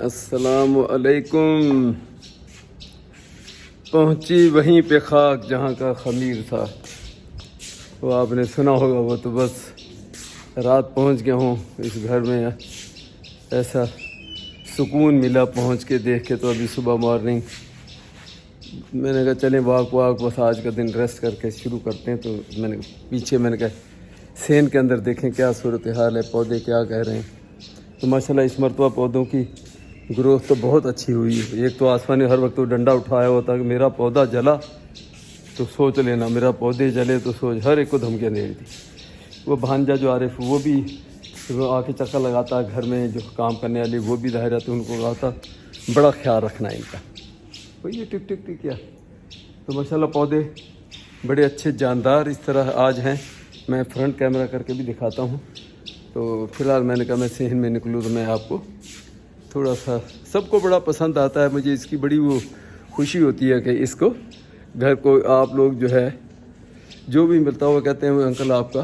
السلام علیکم. پہنچی وہیں پہ خاک جہاں کا خمیر تھا. وہ آپ نے سنا ہوگا. وہ تو بس رات پہنچ گیا ہوں اس گھر میں. ایسا سکون ملا پہنچ کے دیکھ کے. تو ابھی صبح مارننگ میں نے کہا چلیں واک بس آج کا دن ریسٹ کر کے شروع کرتے ہیں. تو میں نے کہا سین کے اندر دیکھیں کیا صورتحال ہے, پودے کیا کہہ رہے ہیں. تو ماشاءاللہ اس مرتبہ پودوں کی گروتھ تو بہت اچھی ہوئی ہے. ایک تو آسمان نے ہر وقت وہ ڈنڈا اٹھایا ہوتا کہ میرا پودا جلا تو سوچ لینا, میرا پودے جلے تو سوچ. ہر ایک کو دھمکیاں دے دی. وہ بھانجا جو عارف وہ بھی آ کے چکر لگاتا ہے گھر میں, جو کام کرنے والے وہ بھی ظاہر ہے. تو ان کو کہا تھا بڑا خیال رکھنا ہے ان کا. وہ یہ ٹک ٹک ٹک کیا. تو ماشاءاللہ پودے بڑے اچھے جاندار اس طرح آج ہیں. میں فرنٹ کیمرہ کر کے بھی دکھاتا ہوں. تو فی الحال میں نے کہا میں صحن میں نکلوں تو میں آپ کو تھوڑا سا, سب کو بڑا پسند آتا ہے. مجھے اس کی بڑی وہ خوشی ہوتی ہے کہ اس کو گھر کو آپ لوگ جو ہے جو بھی ملتا ہوا کہتے ہیں وہ انکل آپ کا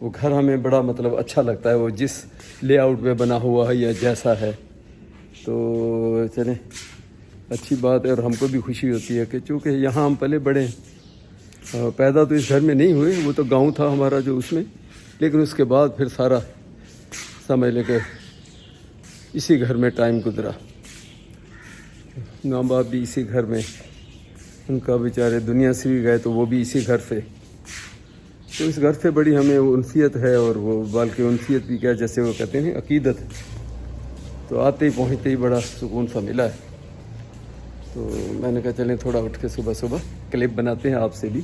وہ گھر ہمیں بڑا مطلب اچھا لگتا ہے, وہ جس لے آؤٹ میں بنا ہوا ہے یا جیسا ہے. تو چلیں اچھی بات ہے. اور ہم کو بھی خوشی ہوتی ہے کہ چونکہ یہاں ہم پلے بڑے ہیں. پیدا تو اس گھر میں نہیں ہوئے, وہ تو گاؤں تھا ہمارا جو اس میں, لیکن اس کے بعد پھر سارا سمجھ لے کہ اسی گھر میں ٹائم گزرا. ماں باپ بھی اسی گھر میں, ان کا بیچارے دنیا سے بھی گئے تو وہ بھی اسی گھر سے. تو اس گھر سے بڑی ہمیں انسیت ہے. اور وہ بلکہ انسیت بھی کیا, جیسے وہ کہتے ہیں عقیدت. تو آتے ہی پہنچتے ہی بڑا سکون سا ملا ہے. تو میں نے کہا چلیں تھوڑا اٹھ کے صبح کلپ بناتے ہیں, آپ سے بھی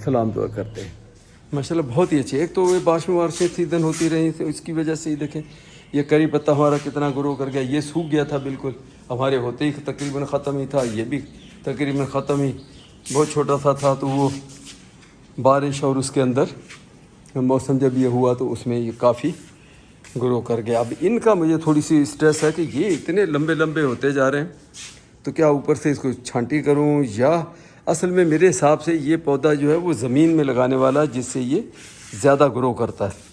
سلام دعا کرتے ہیں. ماشاءاللہ بہت ہی اچھی. ایک تو وہ بارشیں سیزن ہوتی رہی تو اس کی وجہ سے ہی دیکھیں یہ کری پتہ ہمارا کتنا گرو کر گیا. یہ سوکھ گیا تھا بالکل, ہمارے ہوتے ہی تقریباً ختم ہی تھا. یہ بھی تقریباً ختم ہی, بہت چھوٹا سا تھا. تو وہ بارش اور اس کے اندر موسم جب یہ ہوا تو اس میں یہ کافی گرو کر گیا. اب ان کا مجھے تھوڑی سی اسٹریس ہے کہ یہ اتنے لمبے ہوتے جا رہے ہیں. تو کیا اوپر سے اس کو چھانٹی کروں, یا اصل میں میرے حساب سے یہ پودا جو ہے وہ زمین میں لگانے والا, جس سے یہ زیادہ گرو کرتا ہے.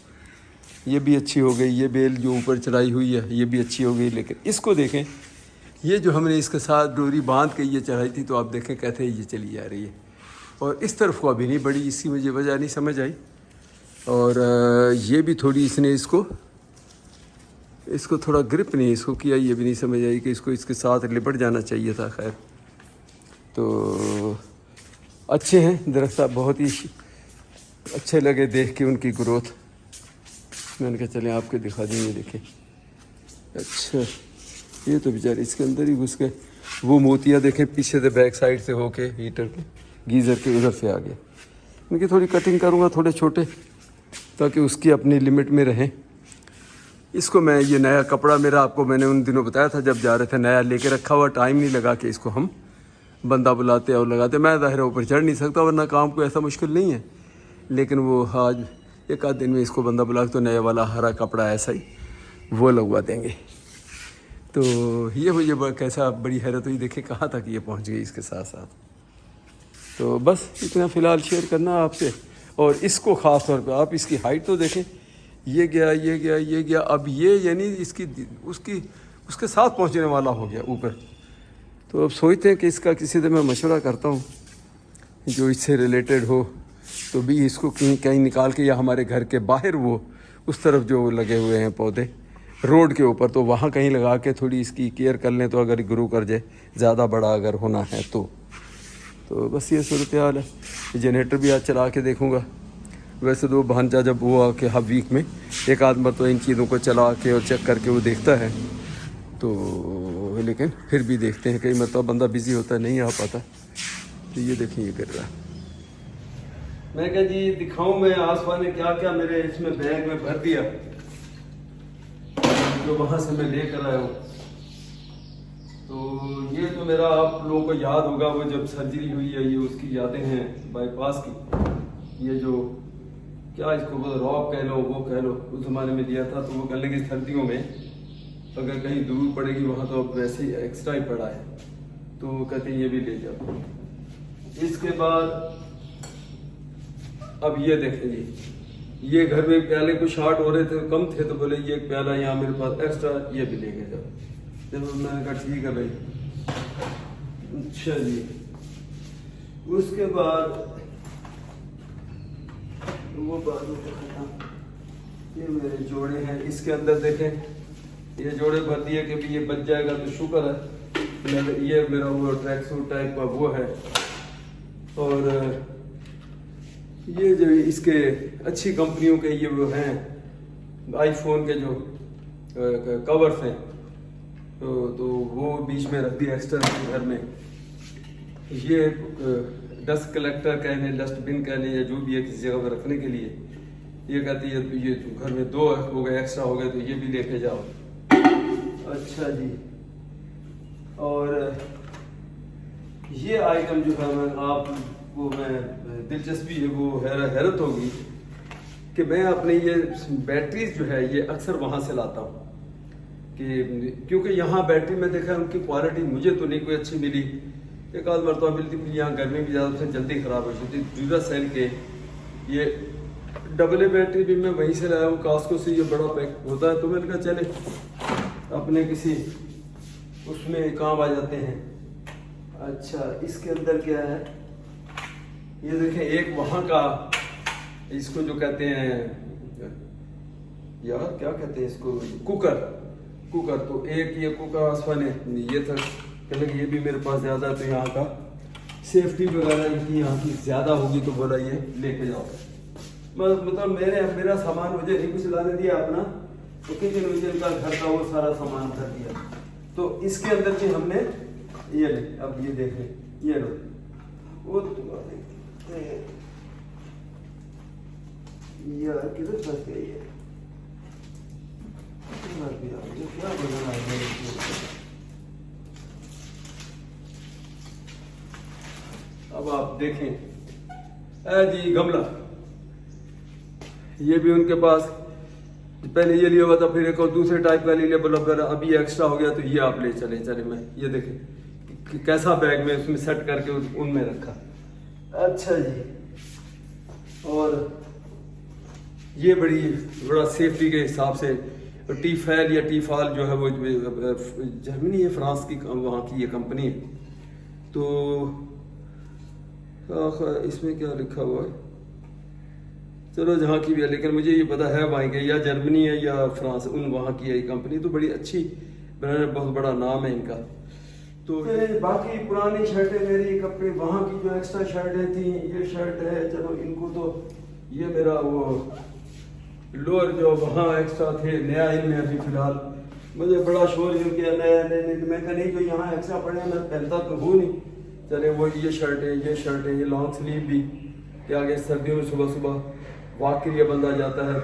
یہ بھی اچھی ہو گئی. یہ بیل جو اوپر چڑھائی ہوئی ہے یہ بھی اچھی ہو گئی. لیکن اس کو دیکھیں, یہ جو ہم نے اس کے ساتھ ڈوری باندھ کے یہ چڑھائی تھی, تو آپ دیکھیں کہتے ہیں یہ چلی جا رہی ہے. اور اس طرف کو ابھی نہیں بڑھی. اس کی مجھے وجہ نہیں سمجھ آئی. اور یہ بھی تھوڑی اس نے اس کو تھوڑا گرپ نہیں اس کو کیا. یہ بھی نہیں سمجھ آئی کہ اس کو اس کے ساتھ لپٹ جانا چاہیے تھا. خیر تو اچھے ہیں درخت, بہت ہی اچھے لگے دیکھ کے ان کی گروتھ. میں نے کہا چلیں آپ کو دکھا دیں. یہ دیکھیں اچھا, یہ تو بیچارے اس کے اندر ہی گھس گئے. وہ موتیاں دیکھیں پیچھے سے بیک سائڈ سے ہو کے ہیٹر کے گیزر کے ادھر سے آ گیا. ان کی تھوڑی کٹنگ کروں گا تھوڑے چھوٹے, تاکہ اس کی اپنی لمٹ میں رہیں. اس کو میں یہ نیا کپڑا میرا آپ کو میں نے ان دنوں بتایا تھا جب جا رہے تھے, نیا لے کے رکھا ہوا. ٹائم نہیں لگا کہ اس کو ہم بندہ بلاتے اور لگاتے. میں ظاہر اوپر چڑھ نہیں سکتا, ورنہ کام کو ایسا مشکل نہیں ہے. لیکن وہ آج ایک آدھ دن میں اس کو بندہ بلا کے تو نیا والا ہرا کپڑا ایسا ہی وہ لگوا دیں گے. تو یہ مجھے کیسا بڑی حیرت ہوئی. دیکھیں کہاں تک یہ پہنچ گئی اس کے ساتھ ساتھ. تو بس اتنا فی الحال شیئر کرنا آپ سے. اور اس کو خاص طور پہ آپ اس کی ہائٹ تو دیکھیں, یہ گیا. اب یہ یعنی اس کے ساتھ پہنچنے والا ہو گیا اوپر. تو اب سوچتے ہیں کہ اس کا کسی دن میں مشورہ کرتا ہوں جو اس سے ریلیٹڈ ہو, تو بھی اس کو کہیں نکال کے, یا ہمارے گھر کے باہر وہ اس طرف جو لگے ہوئے ہیں پودے روڈ کے اوپر, تو وہاں کہیں لگا کے تھوڑی اس کی کیئر کر لیں. تو اگر گرو کر جائے زیادہ بڑا اگر ہونا ہے تو بس یہ صورتحال ہے. جنریٹر بھی آج چلا کے دیکھوں گا. ویسے تو بھانجا جب وہ آ کے ہاف ویک میں ایک آدھ مرتبہ ان چیزوں کو چلا کے اور چیک کر کے وہ دیکھتا ہے. تو لیکن پھر بھی دیکھتے ہیں, کئی مرتبہ بندہ بزی ہوتا ہے نہیں آ پاتا. تو یہ دیکھیں یہ کر رہا ہے. میں کہا جی دکھاؤں میں آسمان نے کیا کیا میرے اس میں بیگ میں بھر دیا, جو وہاں سے میں لے کر آیا ہوں. تو یہ تو میرا آپ لوگوں کو یاد ہوگا, وہ جب سرجری ہوئی ہے, یہ اس کی یادیں ہیں بائی پاس کی. یہ جو کیا اس کو راپ کہہ لو وہ کہہ لو, اس زمانے میں دیا تھا. تو وہ کہنے لگے سردیوں میں اگر کہیں دور پڑے گی وہاں تو اب ویسے ہی ایکسٹرا ہی پڑا ہے. تو وہ کہتے ہیں یہ بھی لے جاؤ. اس کے بعد اب یہ دیکھیں جی, یہ گھر میں پیالے کو شارٹ ہو رہے تھے, کم تھے, تو بولے یہ ایک پیالہ یہاں میرے پاس ایکسٹرا, یہ بھی لے کے جاؤ. جب میں نے کہا ٹھیک ہے بھائی. اچھا جی. اس کے بعد وہ بات یہ میرے جوڑے ہیں. اس کے اندر دیکھیں یہ جوڑے بھر دیے کہ بھی یہ بچ جائے گا تو شکر ہے. یہ میرا وہ ٹریک سوٹ ٹائپ کا وہ ہے. اور یہ جو اس کے اچھی کمپنیوں کے یہ وہ ہیں آئی فون کے جو کورس ہیں تو وہ بیچ میں رکھ دیا ایکسٹرا گھر میں. یہ ڈسٹ کلیکٹر کہہ لیں, ڈسٹ بن کہہ لیں, یا جو بھی ہے کسی جگہ پر رکھنے کے لیے. یہ کہتی ہے یہ گھر میں 2 ہو گئے ایکسٹرا ہو گئے تو یہ بھی لے کے جاؤ. اچھا جی. اور یہ آئٹم جو ہے آپ کو میں دلچسپی ہے وہ حیرت ہوگی کہ میں اپنی یہ بیٹریز جو ہے یہ اکثر وہاں سے لاتا ہوں کہ کیونکہ یہاں بیٹری میں دیکھا ان کی کوالٹی مجھے تو نہیں کوئی اچھی ملی. ایک آدھ مرتبہ ملتی ملی, یہاں گرمی بھی زیادہ سے جلدی خراب ہو جاتی. ڈیورا سیل کے یہ ڈبل اے بیٹری بھی میں وہیں سے لایا ہوں کاسکو سے. یہ بڑا پیک ہوتا ہے تو میں نے کہا چلے اپنے کسی اس میں کام آ جاتے ہیں. اچھا اس کے اندر کیا ہے یہ دیکھیں. ایک وہاں کا اس کو جو کہتے ہیں یار کیا کہتے ہیں اس کو, کوکر. تو ایک یہ کوکر آسفا نے یہ تھا کہ یہ بھی میرے پاس زیادہ ہے تو یہاں کا سیفٹی وغیرہ یہاں کی زیادہ ہوگی تو بولا یہ لے کے جاؤ. مطلب میرا سامان مجھے نہیں کچھ لانے دیا اپنا, تو کچن وچن کا گھر کا وہ سارا سامان کر دیا. تو اس کے اندر بھی ہم نے یہ لے, اب یہ دیکھیں یہ لو وہ یار کدھر پھنس گئی ہے. کیا بنا ہے اب آپ دیکھیں. اے جی گملہ, یہ بھی ان کے پاس پہلے یہ لیا ہوا تھا, پھر ایک اور دوسرے ٹائپ کا لے لیا. بولا پھر اب یہ ایکسٹرا ہو گیا تو یہ آپ لے چلے میں یہ دیکھیں کیسا بیگ میں اس میں سیٹ کر کے ان میں رکھا. اچھا جی. اور یہ بڑا سیفٹی کے حساب سے ٹی فیل یا ٹی فال جو ہے وہ جرمنی ہے, فرانس کی وہاں کی یہ کمپنی ہے. تو اس میں کیا لکھا ہوا ہے چلو جہاں کی بھی ہے, لیکن مجھے یہ پتا ہے وہاں کے یا جرمنی ہے یا فرانس, ان وہاں کی ہے کمپنی. تو بڑی اچھی بہت بڑا نام ہے ان کا. تو باقی پرانی شرٹیں میری کپڑے وہاں کی جو ایکسٹرا شرٹیں تھیں, یہ شرٹ ہے چلو ان کو تو یہ میرا وہ لوور جو وہاں ایکسٹرا تھے نیا ان میں ابھی فی الحال مجھے بڑا شور یوں کیا نیا میں کہ نہیں جو یہاں ایکسٹرا پڑے ہیں میں پہنتا تو ہوں نہیں. چلے وہ یہ شرٹیں یہ لانگ سلیو بھی کہ آگے سردیوں میں صبح واک کے لیے بندہ جاتا ہے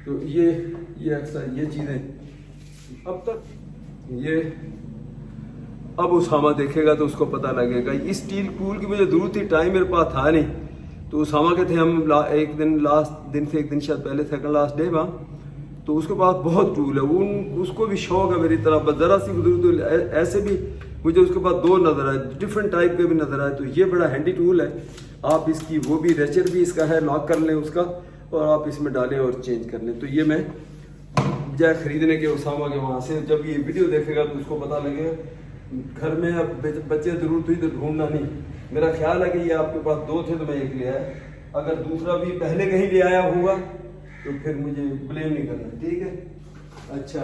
تو یہ ایکسٹرا یہ چیزیں. اب تک یہ اب اسامہ دیکھے گا تو اس کو پتہ لگے گا. اس اسٹیل ٹول کی مجھے ضرورت تھی, ٹائم میرے پاس تھا نہیں. تو اسامہ کے تھے ہم ایک دن لاسٹ دن سے ایک دن شاید پہلے سیکنڈ لاسٹ ڈے وہاں, تو اس کے پاس بہت ٹول ہے. اس کو بھی شوق ہے میری طرح, بس ذرا سی ضرورت. ایسے بھی مجھے اس کے پاس 2 نظر آئے, ڈفرینٹ ٹائپ کے بھی نظر آئے. تو یہ بڑا ہینڈی ٹول ہے. آپ اس کی وہ بھی ریچر بھی اس کا ہے, لاک کر لیں اس کا اور آپ اس میں ڈالیں اور چینج کر لیں. تو یہ میں جائے خریدنے کے اسامہ کے وہاں سے جب یہ ویڈیو دیکھے گا تو اس کو پتہ لگے گھر میں اب بچے ضرورت ہوئی تو ڈھونڈنا نہیں. میرا خیال ہے کہ یہ آپ کے پاس 2 تھے تو میں ایک لے آیا. اگر دوسرا بھی پہلے کہیں لے آیا ہوگا تو پھر مجھے بلیم نہیں کرنا, ٹھیک ہے. اچھا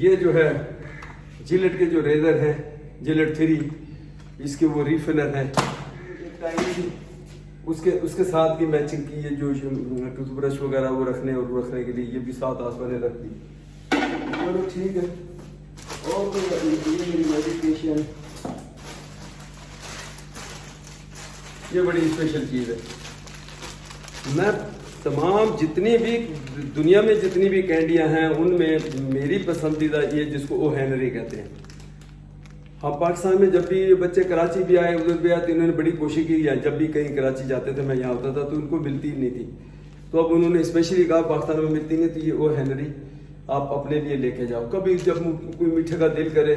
یہ جو ہے جیلٹ کے جو ریزر ہے جیلٹ 3, اس کے وہ ریفلر ہیں اس کے ساتھ کی میچنگ کی. یہ جو ٹوتھ برش وغیرہ وہ رکھنے کے لیے یہ بھی ساتھ آسما نے رکھ دی. چلو ٹھیک ہے. اور میری میڈیٹیشن یہ بڑی اسپیشل چیز ہے. میں تمام جتنی بھی دنیا میں جتنی بھی کینڈیاں ہیں ان میں میری پسندیدہ یہ جس کو او ہینری کہتے ہیں. ہاں پاکستان میں جب بھی بچے کراچی بھی آئے ادھر بھی آئے تو انہوں نے بڑی کوشش کی. جب بھی کہیں کراچی جاتے تھے میں یہاں ہوتا تھا تو ان کو ملتی ہی نہیں تھی. تو اب انہوں نے اسپیشلی کہا پاکستان میں ملتی نہیں تو یہ او ہینری آپ اپنے لیے لے کے جاؤ. کبھی جب کوئی میٹھے کا دل کرے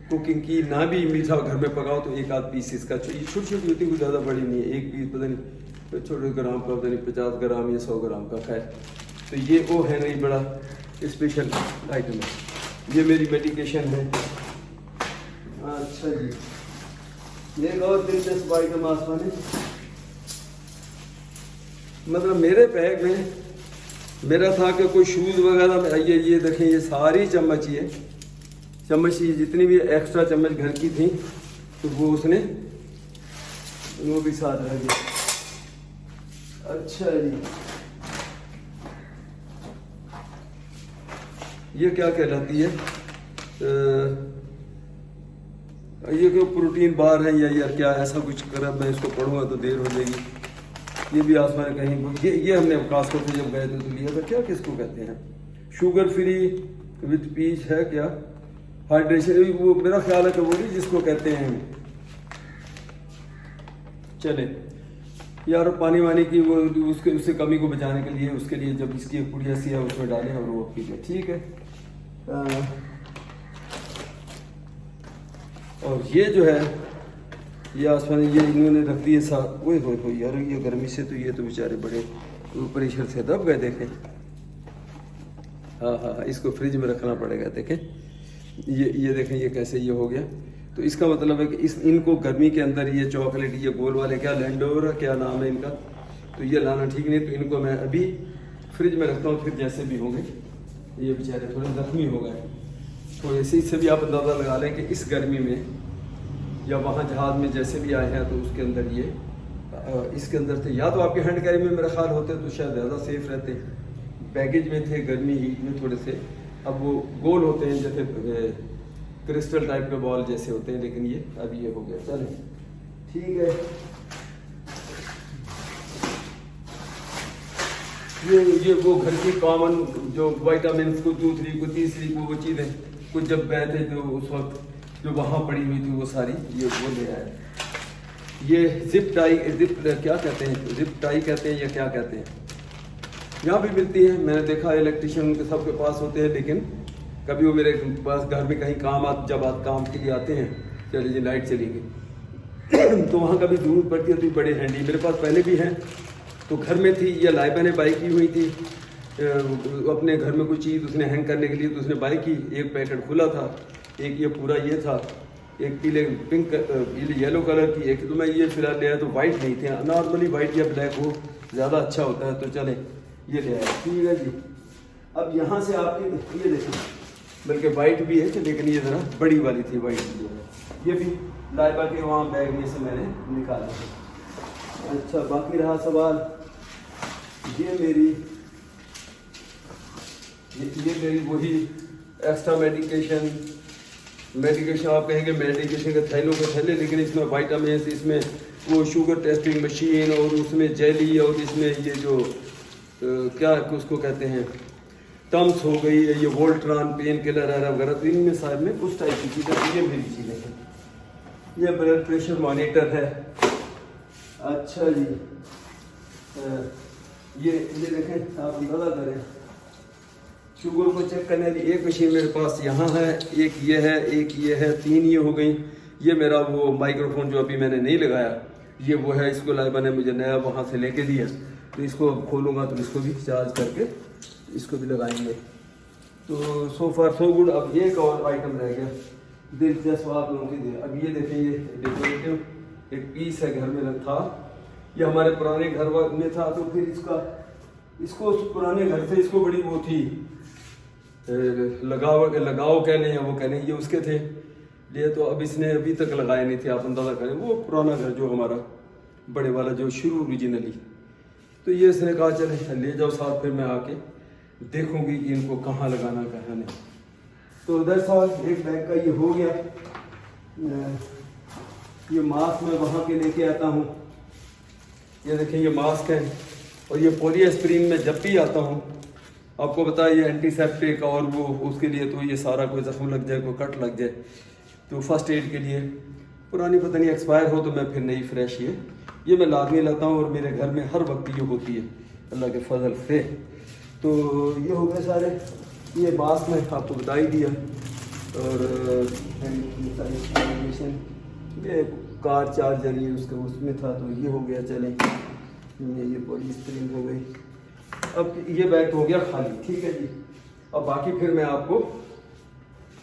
کوکنگ کی نہ بھی میٹھا گھر میں پکاؤ تو 1 آدھ پیس اس کا چھوٹی چھوٹی ہوتی کوئی زیادہ بڑی نہیں ہے. 1 پیس پتہ نہیں چھوٹے گرام کا پتہ نہیں 50 گرام یا 100 گرام کا. خیر تو یہ او ہینری بڑا اسپیشل آئٹم ہے. یہ میری میڈیکیشن ہے. اچھا جی, ایک اور دلچسپ آئٹم آسمانی, مطلب میرے بیگ میں میرا تھا کہ کوئی شوز وغیرہ میں, یہ دیکھیں یہ ساری چمچ, یہ چمچ یہ جتنی بھی ایکسٹرا چمچ گھر کی تھیں تو وہ اس نے وہ بھی ساتھ رہ گیا. اچھا جی, یہ کیا کہلاتی ہے, یہ کہ پروٹین بار ہیں یا یار کیا ایسا کچھ کر, میں اس کو پڑھوں گا تو دیر ہو جائے گی. یہ بھی آسمان کہیں, یہ ہم نے کاسکو سے جب گئے تھے تو لیا تھا. کیا کس کو کہتے ہیں, شوگر فری وتھ پیچ ہے کیا, ہائیڈریشن, وہ میرا خیال ہے کہ وہ بھی جس کو کہتے ہیں. چلے یار, پانی وانی کی وہ اس سے کمی کو بچانے کے لیے, اس کے لیے جب اس کی ایک پڑیا سی ہے اس میں ڈالیں اور وہ پیجیے, ٹھیک ہے. اور یہ جو ہے یہ آسمان, یہ انہوں نے رکھ دیے ساتھ. اوئے ہوئے ہوئے یار, یہ گرمی سے تو یہ تو بیچارے بڑے پریشر سے دب گئے. دیکھیں, ہاں ہاں, اس کو فریج میں رکھنا پڑے گا. دیکھیں یہ دیکھیں یہ کیسے یہ ہو گیا. تو اس کا مطلب ہے کہ ان کو گرمی کے اندر یہ چاکلیٹ, یہ گول والے کیا لینڈور کیا نام ہے ان کا, تو یہ لانا ٹھیک نہیں. تو ان کو میں ابھی فریج میں رکھتا ہوں, پھر جیسے بھی ہوں گے. یہ بیچارے تھوڑے زخمی ہو گئے تھوڑے سے. اس سے بھی آپ اندازہ لگا لیں کہ اس گرمی میں یا وہاں جہاز میں جیسے بھی آئے ہیں تو اس کے اندر یہ اس کے اندر تھے, یا تو آپ کے ہینڈ کیری میں میرا خیال ہوتے تو شاید زیادہ سیف رہتے. بیگیج میں تھے, گرمی ہیٹ میں تھوڑے سے. اب وہ گول ہوتے ہیں جیسے کرسٹل ٹائپ کے بال جیسے ہوتے ہیں, لیکن یہ اب یہ ہو گیا. چلیں ٹھیک ہے. یہ وہ گھر کی کامن جو وائٹامنس کو 2 3 کو تیسری کو وہ چیزیں کچھ جب گئے تھے جو اس وقت جو وہاں پڑی ہوئی تھی وہ ساری یہ وہ لے آئے. یہ زپ ٹائی, زپ کیا کہتے ہیں, زپ ٹائی کہتے ہیں یا کیا کہتے ہیں, یہاں بھی ملتی ہے. میں نے دیکھا الیکٹریشین ان کے سب کے پاس ہوتے ہیں, لیکن کبھی وہ میرے پاس گھر میں کہیں کام کے لیے آتے ہیں, چلیے جی لائٹ چلی گئی تو وہاں کبھی ضرورت پڑتی ہے تو بڑے ہینڈی. میرے پاس پہلے بھی ہیں تو گھر میں تھی. یہ لائبہ نے بائی کی ہوئی تھی اپنے گھر میں کوئی چیز اس نے ہینگ کرنے کے لیے, تو اس نے بائی کی. ایک پیکٹ کھلا تھا, ایک یہ پورا یہ تھا, ایک پیلے پنک یلو کلر کی, ایک تو میں یہ فی الحال لے آیا تو وائٹ نہیں تھے. نارملی وائٹ یا بلیک وہ زیادہ اچھا ہوتا ہے, تو چلیں یہ لے آیا. ٹھیک ہے جی. اب یہاں سے آپ کی یہ دیکھیں, بلکہ وائٹ بھی ہے لیکن یہ ذرا بڑی والی تھی وائٹ جو ہے. یہ بھی لائبہ کے وہاں بیگ میں سے میں نے نکالا. اچھا باقی رہا سوال, یہ میری وہی ایکسٹرا میڈیکیشن آپ کہیں گے میڈیکیشن کے تھیلوں کے تھیلے, لیکن اس میں وائٹامنس, اس میں وہ شوگر ٹیسٹنگ مشین, اور اس میں جیلی, اور اس میں یہ جو کیا اس کو کہتے ہیں تمس ہو گئی, یہ وولٹران پین کلر ہے وغیرہ. تو ان میں صاحب میں کچھ ٹائپ کی چیزیں, یہ میری چیزیں ہیں. یہ بلڈ پریشر مانیٹر ہے. اچھا جی, یہ دیکھیں آپ اندازہ کریں, شوگر کو چیک کرنے والی ایک مشین میرے پاس یہاں ہے, ایک یہ ہے, ایک یہ ہے, 3 یہ ہو گئی. یہ میرا وہ مائکرو فون جو ابھی میں نے نہیں لگایا, یہ وہ ہے, اس کو لائبہ نے مجھے نیا وہاں سے لے کے دیا, تو اس کو کھولوں گا تو اس کو بھی چارج کر کے اس کو بھی لگائیں گے. تو سو فار سو گڈ. اب ایک اور آئٹم رہ گیا دلچسپ آپ لوگوں کے لیے. اب یہ دیکھیں, یہ ڈیکوریٹو ایک پیس ہے, گھر میں تھا, یہ ہمارے پرانے گھر میں تھا. تو پھر اس کو پرانے گھر سے اس کو بڑی وہ تھی لگاؤ کہہ لیں یا وہ کہہ لیں, یہ اس کے تھے لیے. تو اب اس نے ابھی تک لگائے نہیں تھے. آپ اندازہ کریں وہ پرانا گھر جو ہمارا بڑے والا جو شروع اوریجنلی, تو یہ اس نے کہا چلے لے جاؤ ساتھ, پھر میں آ کے دیکھوں گی کہ ان کو کہاں لگانا کہاں نہیں. تو دیٹس آل. ایک بیگ کا یہ ہو گیا. یہ ماسک میں وہاں کے لے کے آتا ہوں, یہ دیکھیں یہ ماسک ہے. اور یہ پولی اسپرین میں جب بھی آتا ہوں آپ کو بتایا یہ اینٹی سیپٹک, اور وہ اس کے لیے تو یہ سارا کوئی زخم لگ جائے, کوئی کٹ لگ جائے تو فرسٹ ایڈ کے لیے. پرانی پتہ نہیں ایکسپائر ہو تو میں پھر نئی فریش یہ میں لازمی لاتا ہوں, اور میرے گھر میں ہر وقت یہ ہوتی ہے اللہ کے فضل سے. تو یہ ہو گئے سارے. یہ ماسک میں آپ کو بتا ہی دیا, اور یہ کار چارجر یہ اس میں تھا تو یہ ہو گیا. چلیں یہ پولی اسپرین ہو گئی. اب یہ بیگ ہو گیا خالی. ٹھیک ہے جی. اب باقی پھر میں آپ کو